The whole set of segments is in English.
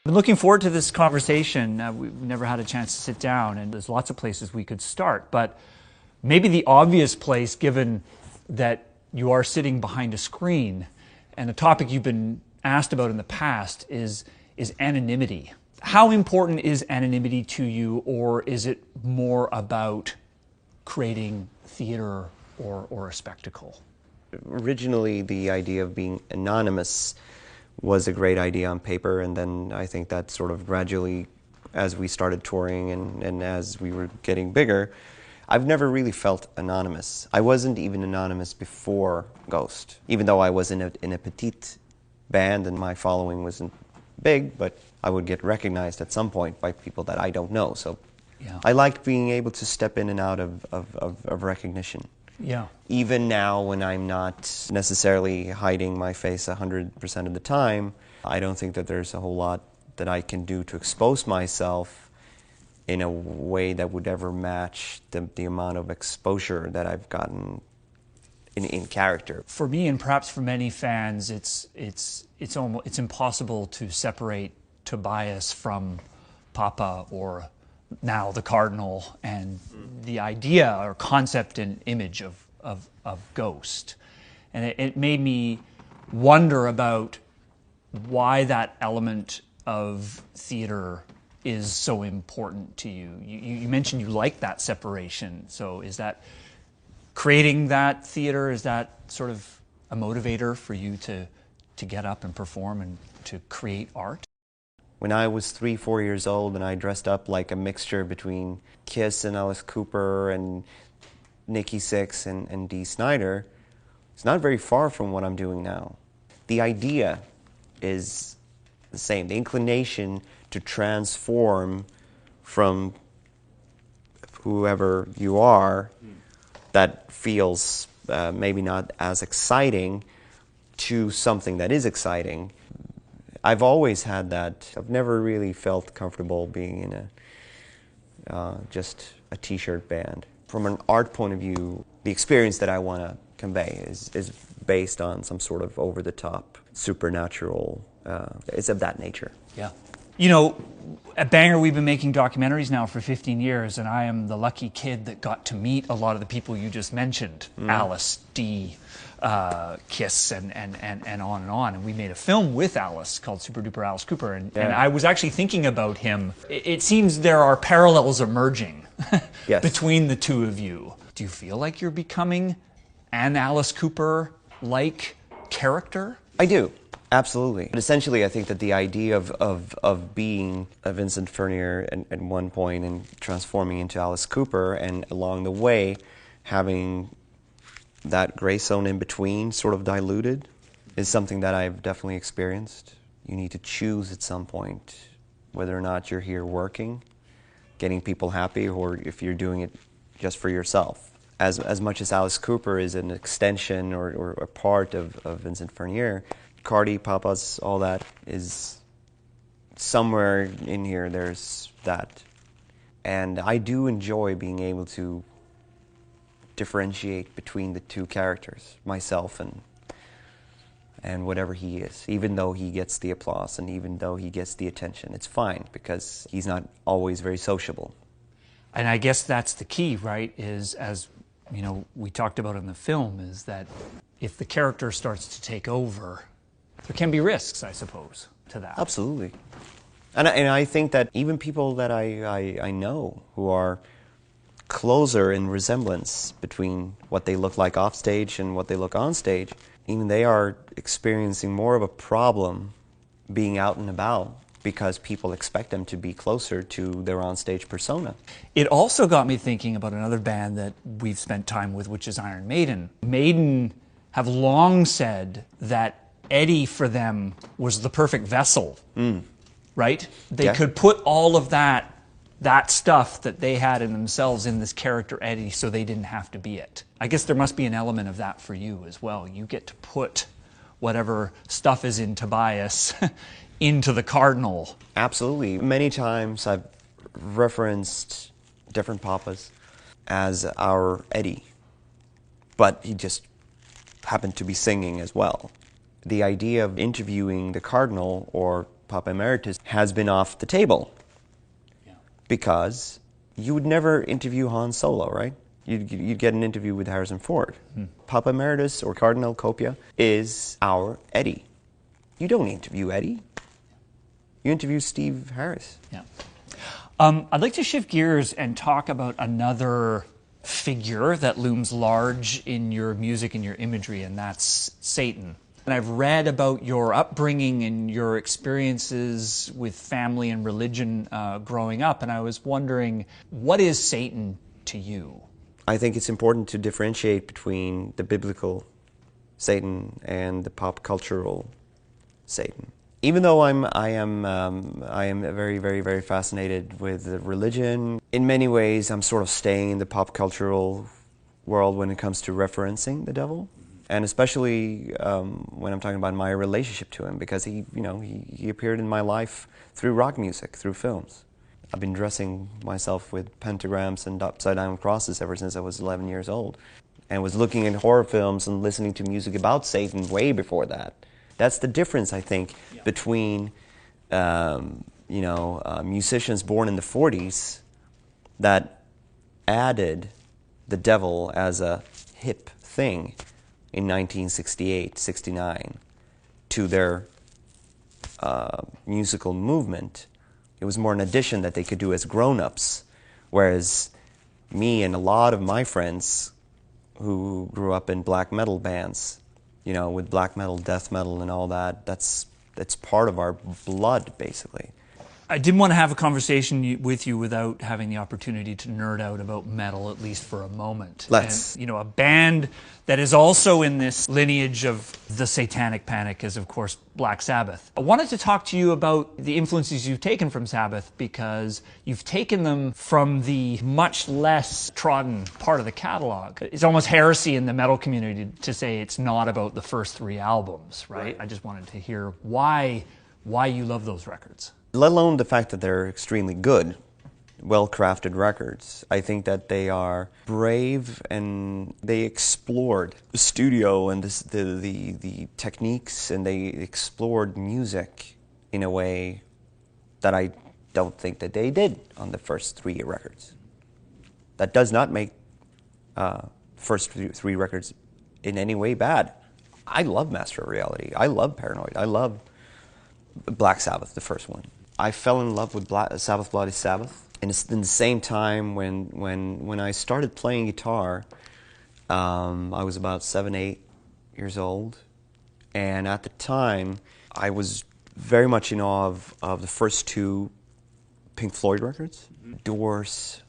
I've been looking forward to this conversation. We've never had a chance to sit down, and there's lots of places we could start. But maybe the obvious place, given that you are sitting behind a screen, and a topic you've been asked about in the past is anonymity. How important is anonymity to you, or is it more about creating theater or a spectacle? Originally, the idea of being anonymous was a great idea on paper, and then I think that sort of gradually, as we started touring and as we were getting bigger, I've never really felt anonymous. I wasn't even anonymous before Ghost, even though I was in a petite band and my following wasn't big, but I would get recognized at some point by people that I don't know. So yeah. I liked being able to step in and out of recognition. Yeah. Even now, when I'm not necessarily hiding my face 100% of the time, I don't think that there's a whole lot that I can do to expose myself in a way that would ever match the amount of exposure that I've gotten in character. For me, and perhaps for many fans, it's impossible to separate Tobias from Papa or now the Cardinal and the idea or concept and image of Ghost. And it made me wonder about why that element of theater is so important to you. You mentioned you like that separation. So is that creating that theater, is that sort of a motivator for you to get up and perform and to create art? When I was 3-4 years old and I dressed up like a mixture between Kiss and Alice Cooper and Nikki Sixx and Dee Snider, it's not very far from what I'm doing now. The idea is the same. The inclination to transform from whoever you are that feels maybe not as exciting to something that is exciting. I've always had that. I've never really felt comfortable being in just a t-shirt band. From an art point of view, the experience that I want to convey is based on some sort of over-the-top, supernatural, it's of that nature. Yeah. You know, at Banger we've been making documentaries now for 15 years, and I am the lucky kid that got to meet a lot of the people you just mentioned, Alice, Dee, Kiss, and on and on. And we made a film with Alice called Super Duper Alice Cooper, and I was actually thinking about him. It seems there are parallels emerging yes. between the two of you. Do you feel like you're becoming an Alice Cooper-like character? I do. Absolutely. But essentially, I think that the idea of being a Vincent Furnier at one point and transforming into Alice Cooper, and along the way having that gray zone in between sort of diluted, is something that I've definitely experienced. You need to choose at some point whether or not you're here working, getting people happy, or if you're doing it just for yourself. As much as Alice Cooper is an extension or a part of Vincent Furnier, Cardi, Papas, all that is somewhere in here, there's that. And I do enjoy being able to differentiate between the two characters, myself and whatever he is, even though he gets the applause and even though he gets the attention. It's fine because he's not always very sociable. And I guess that's the key, right, is, as you know, we talked about in the film, is that if the character starts to take over, there can be risks, I suppose, to that. Absolutely. And I think that even people that I know who are closer in resemblance between what they look like off stage and what they look on stage, even they are experiencing more of a problem being out and about because people expect them to be closer to their on-stage persona. It also got me thinking about another band that we've spent time with, which is Iron Maiden. Maiden have long said that Eddie for them was the perfect vessel, right? They could put all of that stuff that they had in themselves in this character Eddie, so they didn't have to be it. I guess there must be an element of that for you as well. You get to put whatever stuff is in Tobias into the Cardinal. Absolutely. Many times I've referenced different Papas as our Eddie, but he just happened to be singing as well. The idea of interviewing the Cardinal or Papa Emeritus has been off the table. Yeah. Because you would never interview Han Solo, right? You'd get an interview with Harrison Ford. Papa Emeritus or Cardinal Copia is our Eddie. You don't interview Eddie. You interview Steve Harris. Yeah. I'd like to shift gears and talk about another figure that looms large in your music and your imagery, and that's Satan. And I've read about your upbringing and your experiences with family and religion growing up, and I was wondering, what is Satan to you? I think it's important to differentiate between the biblical Satan and the pop cultural Satan. Even though I am very, very, very fascinated with religion, in many ways I'm sort of staying in the pop cultural world when it comes to referencing the devil, and especially when I'm talking about my relationship to him, because he appeared in my life through rock music, through films. I've been dressing myself with pentagrams and upside-down crosses ever since I was 11 years old, and was looking at horror films and listening to music about Satan way before that. That's the difference, I think, between musicians born in the 40s that added the devil as a hip thing in 1968, 69 to their musical movement. It was more an addition that they could do as grown-ups, whereas me and a lot of my friends who grew up in black metal bands, with black metal, death metal, and all that, that's part of our blood, basically. I didn't want to have a conversation with you without having the opportunity to nerd out about metal, at least for a moment. Let's. And, a band that is also in this lineage of the Satanic Panic is, of course, Black Sabbath. I wanted to talk to you about the influences you've taken from Sabbath, because you've taken them from the much less trodden part of the catalog. It's almost heresy in the metal community to say it's not about the first 3 albums, right? I just wanted to hear why you love those records. Let alone the fact that they're extremely good, well-crafted records. I think that they are brave, and they explored the studio and the techniques, and they explored music in a way that I don't think that they did on the first 3 records. That does not make first 3 records in any way bad. I love Master of Reality. I love Paranoid. I love Black Sabbath, the first one. I fell in love with Sabbath Bloody Sabbath. And it's in the same time when I started playing guitar, I was about 7, 8 years old. And at the time, I was very much in awe of the first 2 Pink Floyd records. Doors,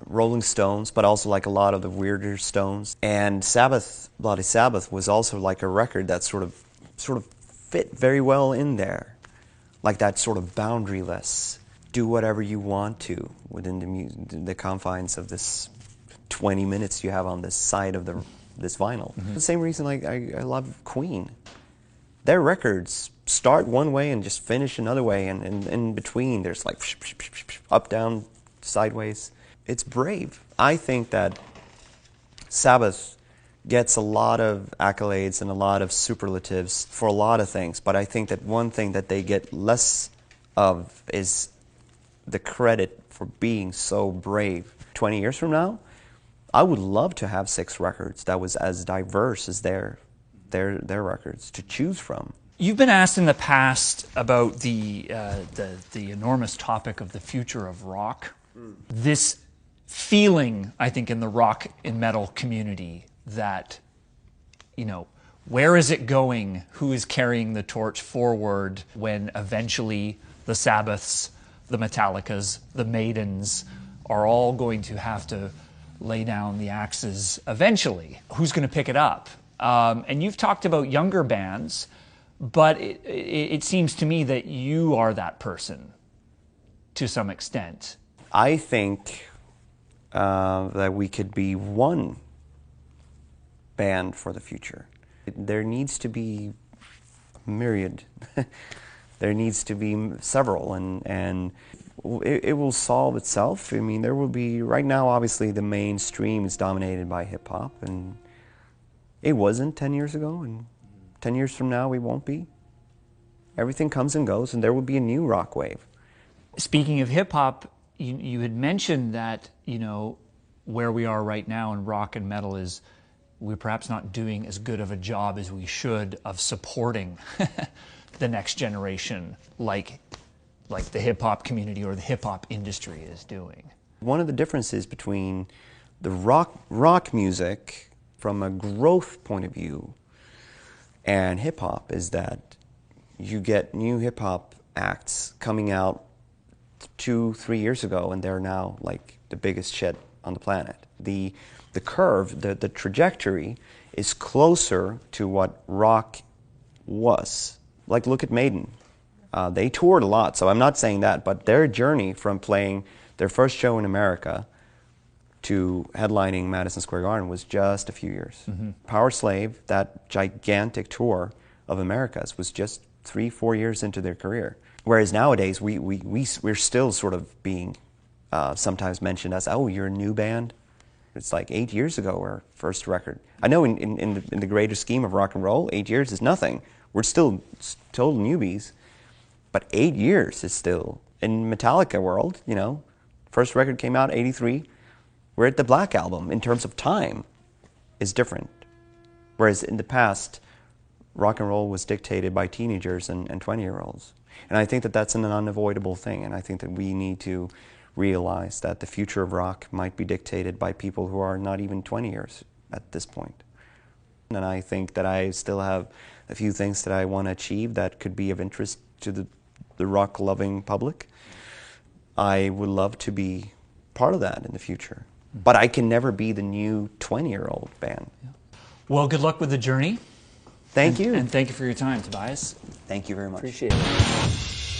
Rolling Stones, but also like a lot of the weirder Stones. And Sabbath Bloody Sabbath was also like a record that sort of fit very well in there. Like that sort of boundaryless, do whatever you want to within the confines of this 20 minutes you have on this side of this vinyl. The same reason I love Queen. Their records start one way and just finish another way, and in between there's like up, down, sideways. It's brave. I think that Sabbath gets a lot of accolades and a lot of superlatives for a lot of things, but I think that one thing that they get less of is the credit for being so brave. 20 years from now, I would love to have 6 records that was as diverse as their records to choose from. You've been asked in the past about the enormous topic of the future of rock. This feeling, I think, in the rock and metal community that, where is it going? Who is carrying the torch forward when eventually the Sabbaths, the Metallicas, the Maidens are all going to have to lay down the axes eventually? Who's going to pick it up? And you've talked about younger bands, but it seems to me that you are that person to some extent. I think that we could be one band for the future. There needs to be a myriad. There needs to be several, and it will solve itself. I mean, there will be, right now, obviously, the mainstream is dominated by hip-hop, and it wasn't 10 years ago, and 10 years from now, we won't be. everything comes and goes, and there will be a new rock wave. Speaking of hip hop, you had mentioned that, you know, where we are right now in rock and metal is we're perhaps not doing as good of a job as we should of supporting the next generation like the hip hop community or the hip hop industry is doing. One of the differences between the rock music from a growth point of view and hip hop is that you get new hip hop acts coming out 2-3 years ago, and they're now like the biggest shit on the planet. The curve, the trajectory is closer to what rock was. Like, look at Maiden. They toured a lot, so I'm not saying that, but their journey from playing their first show in America to headlining Madison Square Garden was just a few years. Mm-hmm. Power Slave, that gigantic tour of Americas, was just 3-4 years into their career. Whereas nowadays, we're still sort of being sometimes mentioned as, oh, you're a new band. It's like 8 years ago, our first record. I know in the greater scheme of rock and roll, 8 years is nothing. We're still total newbies, but 8 years is still, in Metallica world, you know, first record came out 83. We're at the Black Album. In terms of time, is different. Whereas in the past, rock and roll was dictated by teenagers and 20-year-olds. And I think that that's an unavoidable thing, and I think that we need to realize that the future of rock might be dictated by people who are not even 20 years at this point. And I think that I still have a few things that I want to achieve that could be of interest to the rock-loving public. I would love to be part of that in the future. But I can never be the new 20-year-old band. Yeah. Well, good luck with the journey. Thank you. And thank you for your time, Tobias. Thank you very much. Appreciate it.